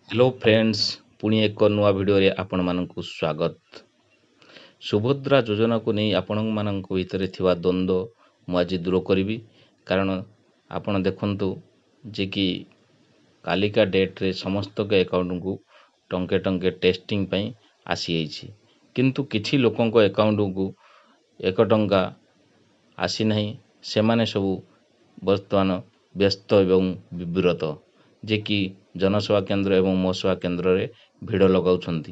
Hello friends पुणी एक नुआ भिडियो रे आपण मानकु स्वागत। सुभद्रा योजना को नहीं आपण मानक भितर थिबा द्वंद्व मु आज दूर करी कारण आपण देखंतु जे कि कालिका डेट रे समस्त के अकाउंट को टंके टंके टेस्टिंग पई आसी आइछि किंतु किछि लोकन को अकाउंट को 1 टंका आसी नहीं से माने सब वर्तमान व्यस्त एवं विव्रत जे कि जनसेवा केंद्र एवं मो सेवा केंद्र रे भिड़ लगाउछंती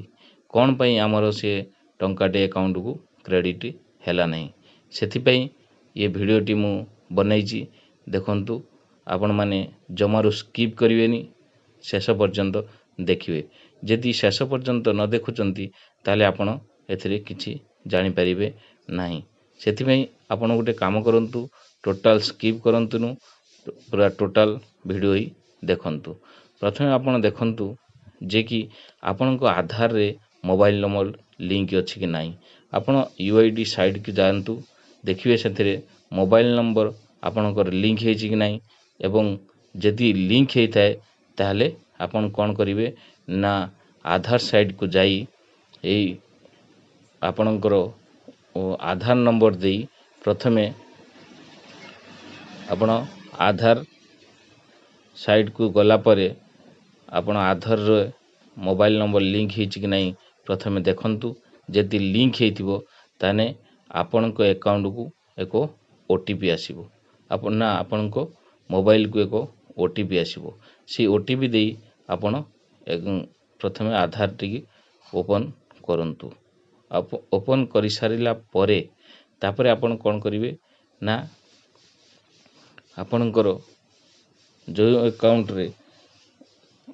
कौन पई आमर से टंकाटे अकाउंट को क्रेडिट हैला नहीं सेथि पई ये भिडियोटी मु बनैछि देखंतु आपण माने जमारू स्किप करिवेनी शेष पर्यंत देखिए जदि शेष पर्यंत न देखुचंती ताले आपण एथिरे किछि जानि परिबे नाही सेथि पई आपण गोटे काम करंतु टोटल स्किप करंतुनु पूरा टोटल वीडियो ही देखंतु। प्रथमे आपण देखंतु जे कि आपणको आधार रे मोबाइल नंबर लिंक अछि कि नाही आपण यूआईडी साइट की जानतु देखिए सेथिरे मोबाइल नंबर आपणकर लिंक हेछि कि नाही एवं जदि लिंक हेइ थाए ताले आपण कोन करिवे ना आधार साइट को जाई एई आपणकर आधार नंबर देई प्रथमे आपण आधार साइट को गला परे आपण आधार रे मोबाइल नंबर लिंक हेछि कि नाही प्रथमे देखंतु जदि लिंक हेइथिबो ताने आपणको अकाउंट को एक ओटीपी आसीबो आपण ना आपणको मोबाइल को एक ओटीपी आसीबो से ओटीपी देई आपण प्रथमे आधार टी ओपन करंतु ओपन करि सारिला परे तापरे आपण कोन करिवे ना आपणकर जो अकाउंट रे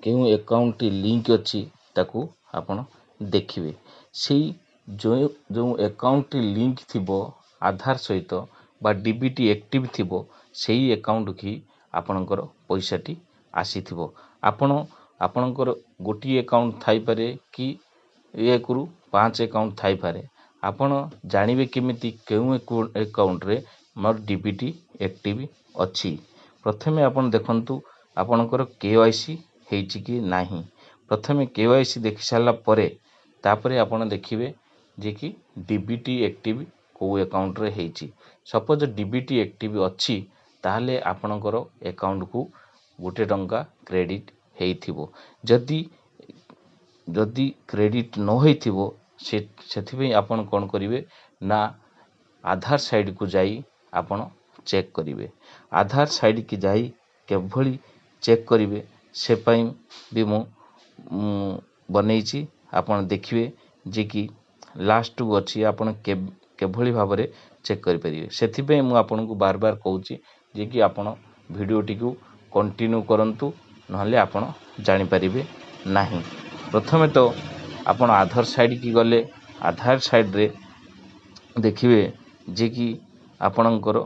केउ अकाउंट टी लिंक अछि ताकू आपण देखिवे सेई जो अकाउंट टी लिंक थिबो आधार सहित बा डीबीटी एक्टिव थिबो सेई अकाउंट की आपणकर पैसाटी आसीथिबो आपणकर गोटी अकाउंट थाई पारे कि 1 रु 5 अकाउंट थाई पारे आपण जानिबे केमिति केउ अकाउंट रे मोर डीबीटी एक्टिव अछि प्रथमे आपण देखंतु आपणकर केवाईसी हेछि कि नाही प्रथमे केवाईसी देखि साला परे तापरे आपण देखिबे जे कि डीबीटी एक्टिव को अकाउंट रे हेछि सपोज डीबीटी एक्टिव अछि ताले आपणकर अकाउंट को 1 टंका क्रेडिट हेइथिबो जदि क्रेडिट न होइथिबो सेथि पे आपण कोन करिवे ना आधार साइट को जाई आपण चेक करिवे आधार साइट की जाई केभली चेक करिवे से पई भी मु बनैछि आपण देखिवे जे कि लास्ट को अछि आपण केभली भाबरे चेक करि परिवे सेथि पे मु आपण को बार बार कहूछि जे कि आपण वीडियो टी को कंटिन्यू करंतु नहले आपण जानि परिवे नाही प्रथमे तो आपण आधार साइट की गले आधार साइट रे देखिवे जे कि आपणकर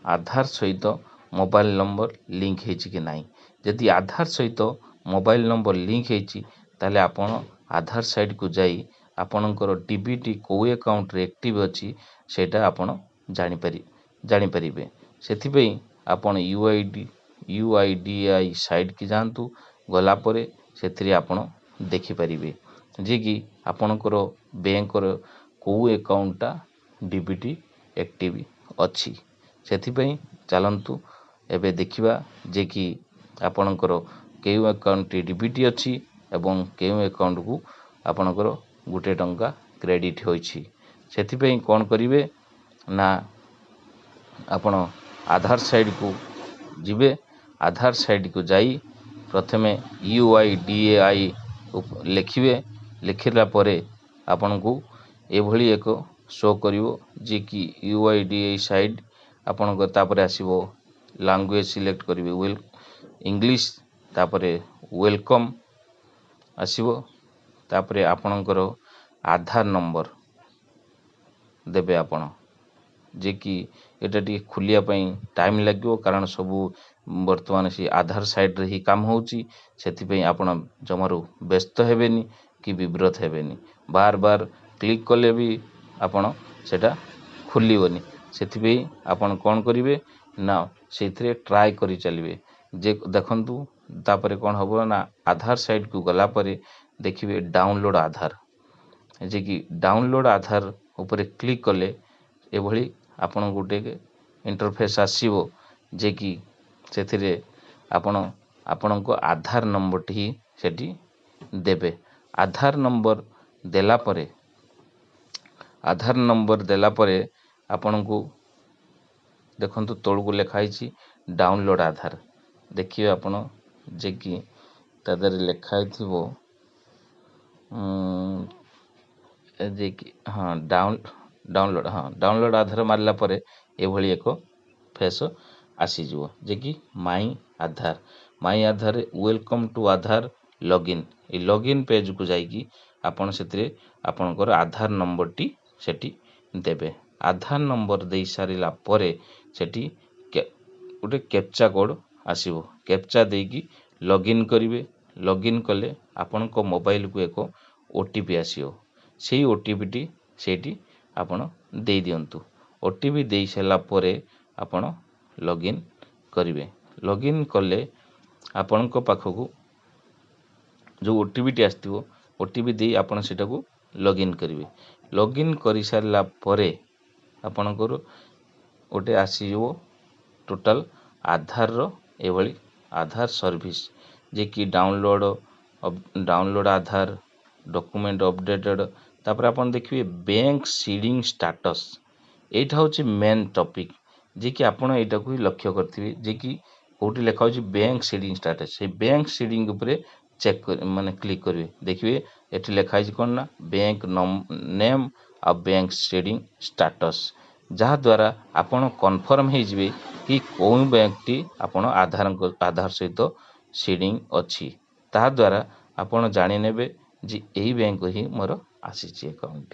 आधार सहित मोबाइल नंबर लिंक हेछि कि नाही यदि आधार सहित मोबाइल नंबर लिंक हेछि ताले आपण आधार साइट को जाई आपणकर डीबीटी को अकाउंट रे एक्टिव अछि सेटा आपण जानि परिबे सेथि पे आपण यूआईडीआई साइट की जानतु गला परे सेथि आपण देखि परिबे जे कि आपणकर बैंक रो को अकाउंट डीबीटी एक्टिव अछि सेथि पे चलंतु एबे देखिबा जे कि आपणकर केउ अकाउंट डीबीटी अछि एवं केउ अकाउंट को आपणकर 1 टंका क्रेडिट होइछि सेथि पे कोन करिवे ना आपण आधार साइट को जिबे आधार साइट को जाई प्रथमे यूआईडीएआई लिखिवे लिखिला परे आपण को एभली एक शो करिवो जे कि यूआईडीएआई साइट आपण को तापरे आसीबो लैंग्वेज सिलेक्ट करिवे वेल इंग्लिश तापरे वेलकम आसीबो तापरे आपणकर आधार नंबर देबे आपण जे कि एटा टी खुलिया पई टाइम लागो कारण सब वर्तमान से आधार साइट रे ही काम होउची सेथि पई आपण जमारू व्यस्त हेबेनी कि विव्रत हेबेनी बार बार क्लिक कले भी आपण सेटा खुलिबोनी सेथि पई आपण कोन करिवे ना सेथरे ट्राई करि चलिबे जे देखंतु तापर कौन हम ना आधार साइट को गला परे देखिए डाउनलोड आधार जे कि डाउनलोड आधार ऊपर क्लिक कले एभली आपण गोटे इंटरफेस आसीबो जे कि सेथिरे आपण को आधार नंबर टी सेठी देबे। आधार नंबर देला परे आपण को देखंतु तळକୁ लेखा ହେଇଛି डाउनलोड आधार देखिए आपण जे कि तादर लेखा ହେଇथिबो जे कि हाँ डाउनलोड आधार मारला परे एभली एक फेस आसीଯିवो जे कि my Aadhaar welcome to Aadhaar login ए लॉगिन पेज को जाइकी आपण सेतिरे आपणकर आधार नंबर टी सेठी देबे। आधार नंबर दे सारिला परे सेठी गोटे कैप्चा कोड आसीबो कैप्चा देकी लॉगिन करिवे। लॉगिन कले आपण को मोबाइल को एक ओटीपी आसीओ सेही ओटीपी टी सेठी आपण दे दियंतु। ओटीपी दे साला परे आपण लॉगिन करिवे। लॉगिन कले आपण को पाखकू जो ओटीपी टी आस्तिबो ओटीपी दे आपण सेटा को लॉगिन करिवे। लॉगिन करि सारला परे आपणकर गोटे आसीजो टोटल आधार रो एभली आधार सर्विस जे कि डाउनलोड आधार डॉक्यूमेंट अपडेटेड तापर आपण देखिए बैंक सीडिंग स्टेटस एटा होची मेन टॉपिक जे कि आपण एटा को लक्ष्य करथिबे जे कि कोठी लेखा होची बैंक सीडिंग स्टेटस से बैंक सीडिंग ऊपर चेक माने क्लिक करिवे देखिए एठी लेखा है कोन ना बैंक नेम आ बैंक सीडिंग स्टेटस जहा द्वारा आपण कन्फर्म हो जिवे कि कोन बैंक टी आपण आधार सहित सीडिंग अछि ता द्वारा आपण जानि नेबे जे एही बैंक ही मोर आसीची अकाउंट।